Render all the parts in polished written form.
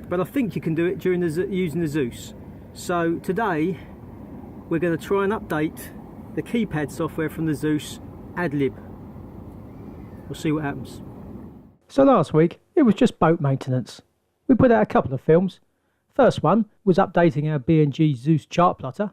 but I think you can do it during using the Zeus. So today we're going to try and update the keypad software from the Zeus ad-lib. We'll see what happens. So last week it was just boat maintenance. We put out a couple of films. First one was updating our B&G Zeus chart plotter,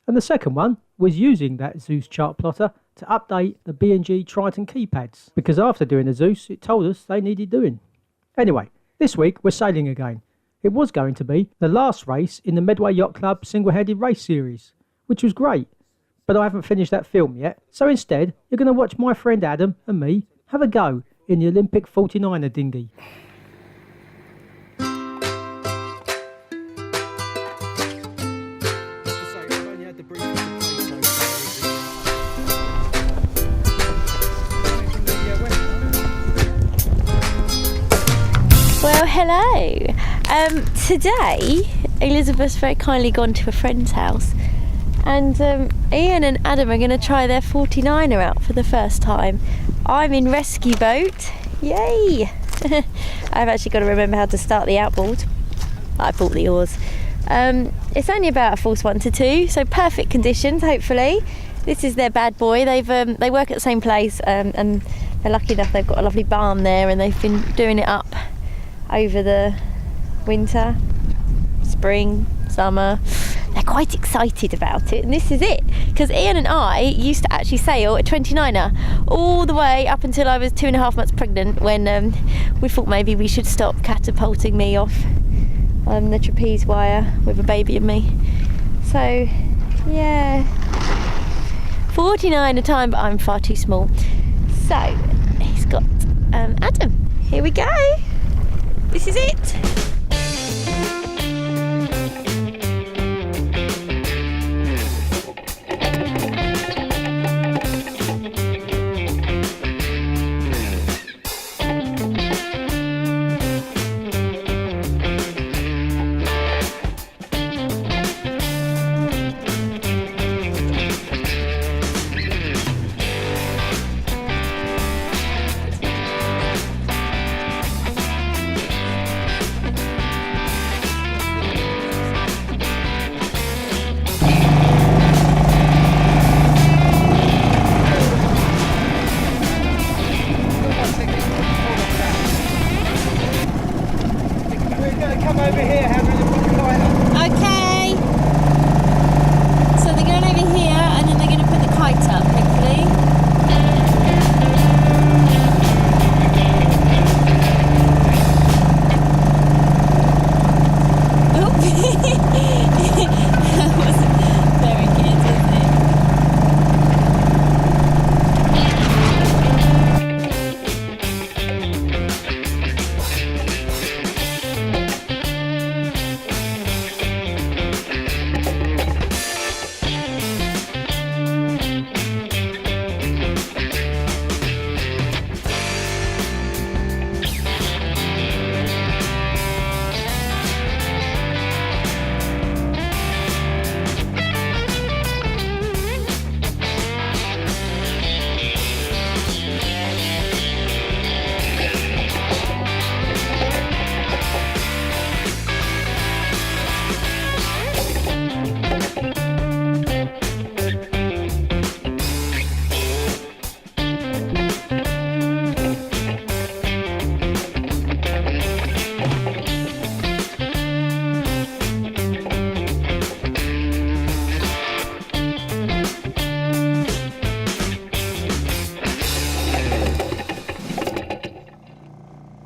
and the second one was using that Zeus chart plotter to update the B&G Triton keypads, because after doing the Zeus it told us they needed doing. Anyway, this week we're sailing again. It was going to be the last race in the Medway Yacht Club single-handed race series, which was great, but I haven't finished that film yet. So instead, you're going to watch my friend Adam and me have a go in the Olympic 49er dinghy. Well, hello. Today, Elizabeth's very kindly gone to a friend's house, and Ian and Adam are going to try their 49er out for the first time. I'm in rescue boat. Yay! I've actually got to remember how to start the outboard. I bought the oars. It's only about a force 1 to 2, so perfect conditions, hopefully. This is their bad boy. They work at the same place, and they're lucky enough they've got a lovely barn there, and they've been doing it up over the winter, spring, summer. They're quite excited about it, and this is it, because Ian and I used to actually sail a 29er all the way up until I was 2.5 months pregnant, when we thought maybe we should stop catapulting me off the trapeze wire with a baby and me. So yeah, 49 a time, but I'm far too small. So he's got Adam. Here we go. This is it.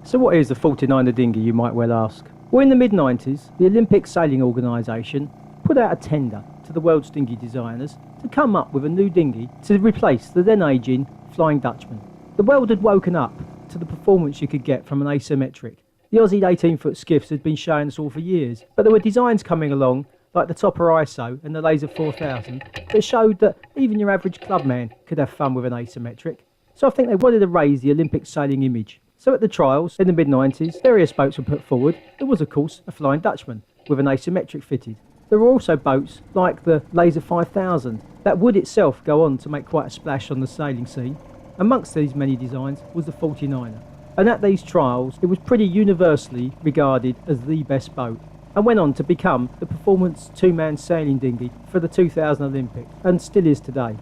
So what is the 49er dinghy, you might well ask? Well, in the mid-90s, the Olympic Sailing Organisation put out a tender to the world's dinghy designers to come up with a new dinghy to replace the then ageing Flying Dutchman. The world had woken up to the performance you could get from an asymmetric. The Aussie 18-foot skiffs had been showing us all for years, but there were designs coming along like the Topper ISO and the Laser 4000 that showed that even your average clubman could have fun with an asymmetric. So I think they wanted to raise the Olympic sailing image. So at the trials in the mid-90s, various boats were put forward. There was, of course, a Flying Dutchman with an asymmetric fitted. There were also boats like the Laser 5000 that would itself go on to make quite a splash on the sailing scene. Amongst these many designs was the 49er. and at these trials it was pretty universally regarded as the best boat, and went on to become the performance two-man sailing dinghy for the 2000 Olympics, and still is today.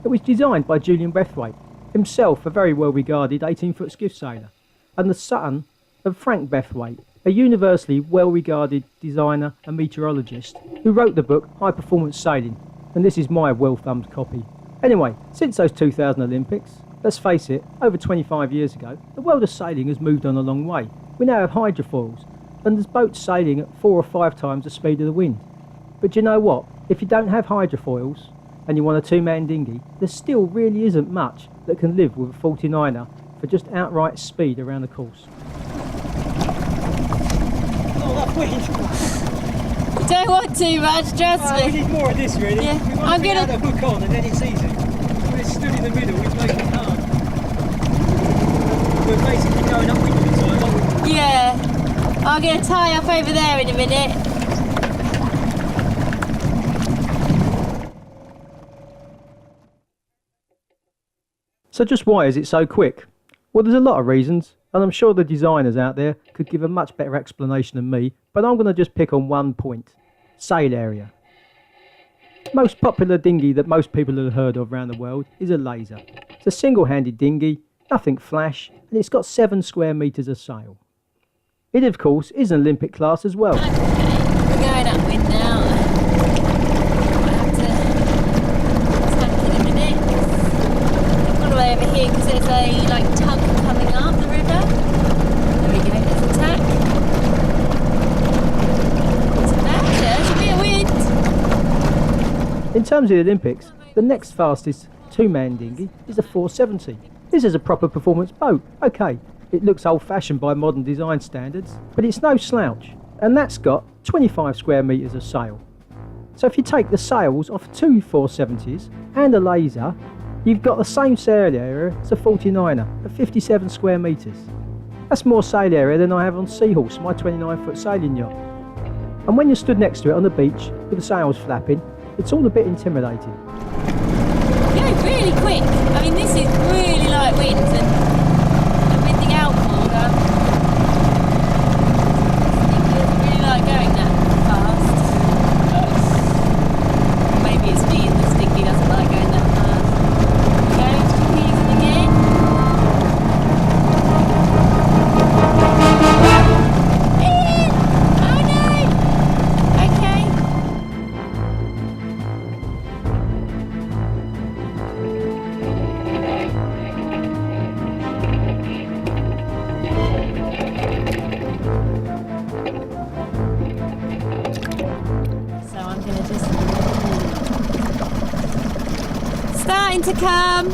It was designed by Julian Braithwaite, himself a very well regarded 18-foot skiff sailor, and the son of Frank Braithwaite, a universally well regarded designer and meteorologist who wrote the book High Performance Sailing, and this is my well thumbed copy. Anyway, since those 2000 Olympics, let's face it, over 25 years ago, the world of sailing has moved on a long way. We now have hydrofoils, and there's boats sailing at 4 or 5 times the speed of the wind. But do you know what? If you don't have hydrofoils, and you want a two-man dinghy, there still really isn't much that can live with a 49er for just outright speed around the course. Oh, that wind! Don't want too much, trust me. We need more of this, really. Yeah. We want to add a hook on and then it's easy. When it's stood in the middle, it's making it hard. We're basically going upwind all the time, aren't we? Yeah. I'm going to tie up over there in a minute. So just why is it so quick? Well, there's a lot of reasons, and I'm sure the designers out there could give a much better explanation than me, but I'm going to just pick on one point. Sail area. Most popular dinghy that most people have heard of around the world is a laser. It's a single-handed dinghy, nothing flash, and it's got 7 square metres of sail. It, of course, is an Olympic class as well. Okay, we're going upwind now. Over here because there's a tug coming up the river. There we go, there's a tack. What's that? There should be a wind. In terms of the Olympics, the next fastest two-man dinghy is a 470. This is a proper performance boat. Okay, it looks old-fashioned by modern design standards, but it's no slouch, and that's got 25 square metres of sail. So if you take the sails off 2 470s and a laser, you've got the same sail area as a 49er at 57 square metres. That's more sail area than I have on Seahorse, my 29-foot sailing yacht. And when you're stood next to it on the beach with the sails flapping, it's all a bit intimidating. Going really quick. I mean, this is really light winds and with the outboard, I really like going that fast. Maybe it's me and this dinghy doesn't like going that fast. Starting to come.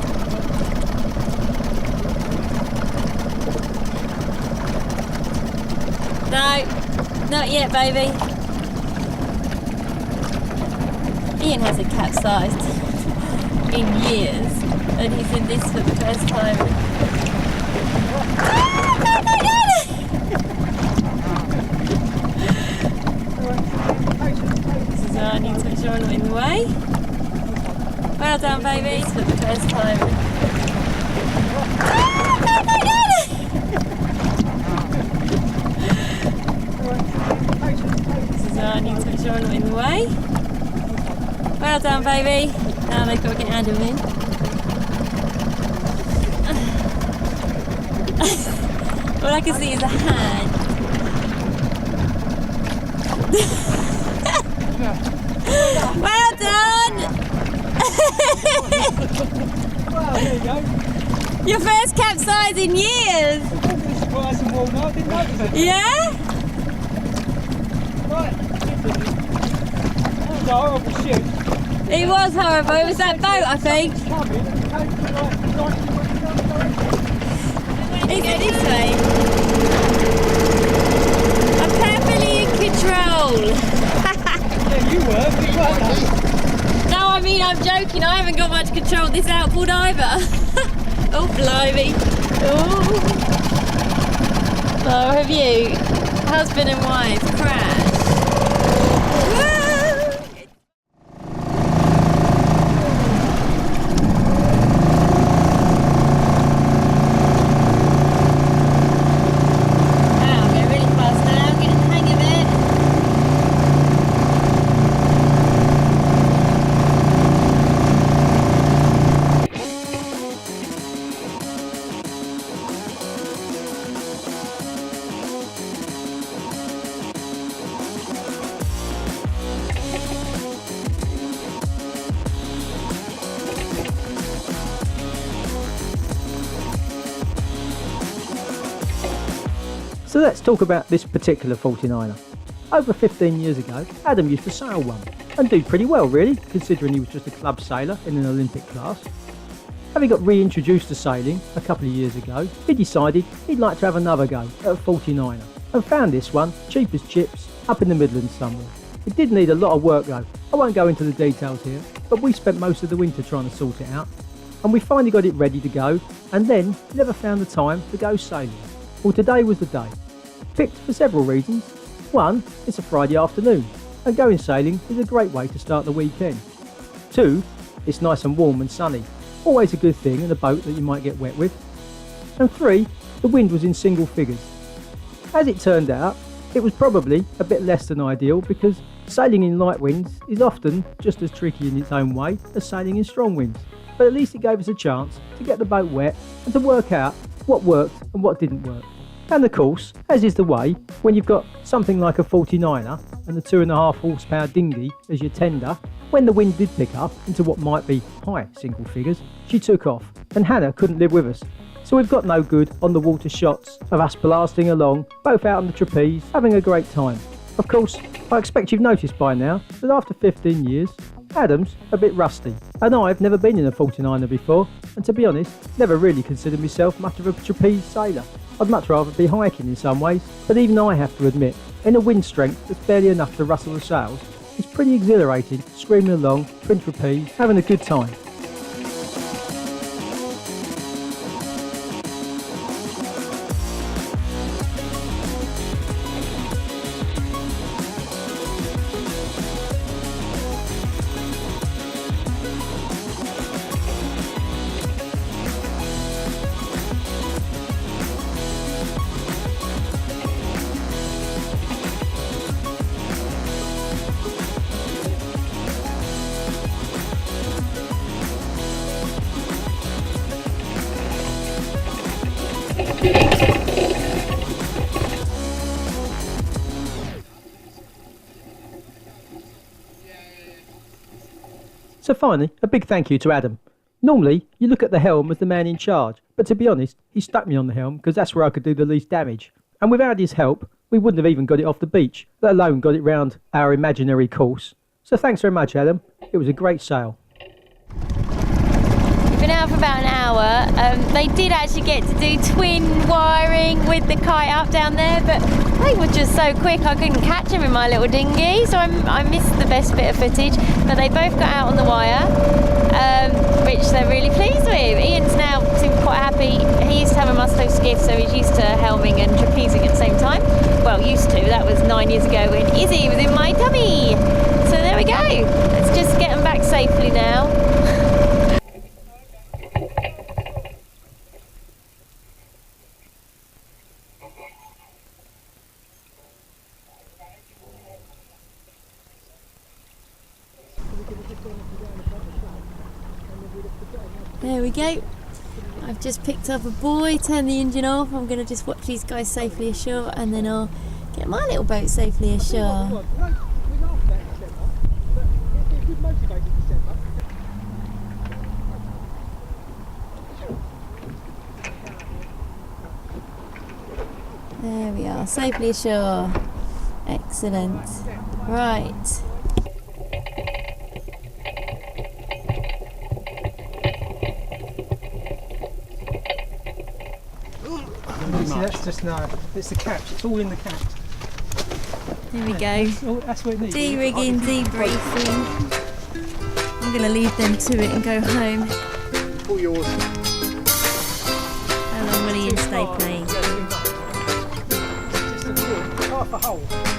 No, not yet, baby. Ian hasn't capsized in years, and he's in this for the first time. This is our new touch on in the way. Well done, baby. It's for the first time. This is our new touch on in the way. Well done, baby. Now they've got to get Adam in. All I can see is a hand. Well done! Wow, there you go. Your first capsize in years! Surprise and warm up, didn't notice it. Yeah? Right. That was a horrible shoot. It was horrible, it was that boat, I think. Is it this way? I'm perfectly in control. Yeah, you were, but you weren't. No, I mean, I'm joking. I haven't got much control of this outboard either. Oh, blimey. Oh. Oh, have you? Husband and wife crash. let's talk about this particular 49er. Over 15 years ago, Adam used to sail one, and do pretty well really, considering he was just a club sailor in an Olympic class. Having got reintroduced to sailing a couple of years ago, he decided he'd like to have another go at a 49er, and found this one, cheap as chips, up in the Midlands somewhere. It did need a lot of work though. I won't go into the details here, but we spent most of the winter trying to sort it out, and we finally got it ready to go, and then never found the time to go sailing. Well, today was the day. Picked for several reasons. One, it's a Friday afternoon, and going sailing is a great way to start the weekend. Two, it's nice and warm and sunny, always a good thing in a boat that you might get wet with. And three, the wind was in single figures. As it turned out, it was probably a bit less than ideal, because sailing in light winds is often just as tricky in its own way as sailing in strong winds. But at least it gave us a chance to get the boat wet and to work out what worked and what didn't work. And of course, as is the way, when you've got something like a 49er and the 2.5 horsepower dinghy as your tender, when the wind did pick up into what might be high single figures, she took off, and Hannah couldn't live with us. So we've got no good on the water shots of us blasting along, both out on the trapeze, having a great time. Of course, I expect you've noticed by now that after 15 years, Adam's a bit rusty, and I've never been in a 49er before, and to be honest, never really considered myself much of a trapeze sailor. I'd much rather be hiking in some ways, but even I have to admit, in a wind strength that's barely enough to rustle the sails, it's pretty exhilarating, screaming along, twin trapeze, having a good time. So finally, a big thank you to Adam. Normally, you look at the helm as the man in charge, but to be honest, he stuck me on the helm because that's where I could do the least damage. And without his help, we wouldn't have even got it off the beach, let alone got it round our imaginary course. So thanks very much, Adam. It was a great sail. Been out for about an hour. They did actually get to do twin wiring with the kite up down there, but they were just so quick I couldn't catch them in my little dinghy, so I missed the best bit of footage. But they both got out on the wire, which they're really pleased with. Ian's now seemed quite happy. He used to have a Musto skiff, so he's used to helming and trapezing at the same time. Well, used to. That was 9 years ago when Izzy was in my tummy. So there we go. Let's just get them back safely now. There we go. I've just picked up a buoy, turned the engine off. I'm going to just watch these guys safely ashore, and then I'll get my little boat safely ashore. There we are, safely ashore. Excellent. Right. That's just no. It's the catch. It's all in the catch. There we go. That's what it needs. De-rigging, debriefing. I'm going to leave them to it and go home. All yours. How long will Ian stay playing? Just a half a hole.